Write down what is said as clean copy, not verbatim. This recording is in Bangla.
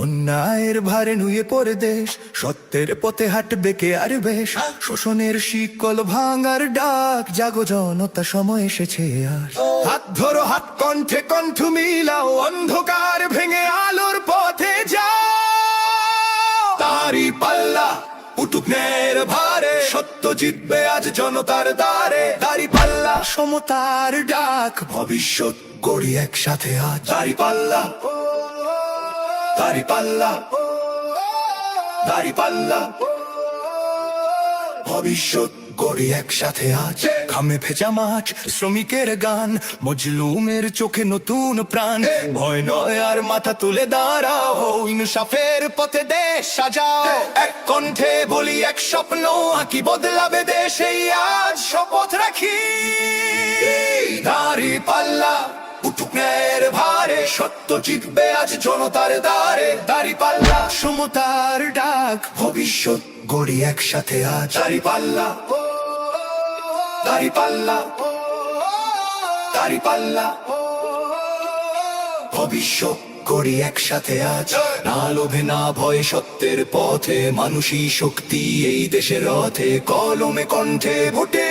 অন্যায়ের ভারে নুয়ে পড়ে দেশ, সত্যের পথে হাঁটবে কে আর বেশ। শোষণের শিকল ভাঙার ডাক, জাগো জনতা, সময় এসেছে আর। হাত ধরো হাত, কণ্ঠে কণ্ঠ মিলাও, অন্ধকার ভেঙে আলোর পথে যাও। তারি পাল্লা উঠুক ন্যায়ের ভারে, সত্য জিতবে আজ জনতার দ্বারে। দাড়ি পাল্লা, সমতার ডাক, ভবিষ্যৎ গড়ি একসাথে আজ। দাড়ি পাল্লা, দাড়ি পাল্লা, দাড়ি পাল্লা, ভবিষ্যৎ গড়ি একসাথে আজ। ঘামে ভেজা মাঠ, শ্রমিকের গান, মজলুমের চোখে নতুন প্রাণ। ভয় নয় আর, মাথা তুলে দাঁড়াও, ইনসাফের পথে দেশ সাজাও। এক কণ্ঠে বলি, এক স্বপ্ন আঁকি, বদলাবে দেশ এই আজ শপথ রাখি। দাড়ি পাল্লা উঠুক ন্যায়ের ভারে, সত্য জিতবে আজ জনতার দ্বারে। দাড়ি পাল্লা, সমতার ডাক, ভবিষ্যৎ গড়ি একসাথে আজ। দাড়ি পাল্লা, দাড়ি পাল্লা, দাড়ি পাল্লা, ভবিষ্যৎ গড়ি একসাথে আজ। না লোভে না ভয়ে, সত্যের পথে, মানুষই শক্তি এই দেশের রথে। কলমে কণ্ঠে ভোটে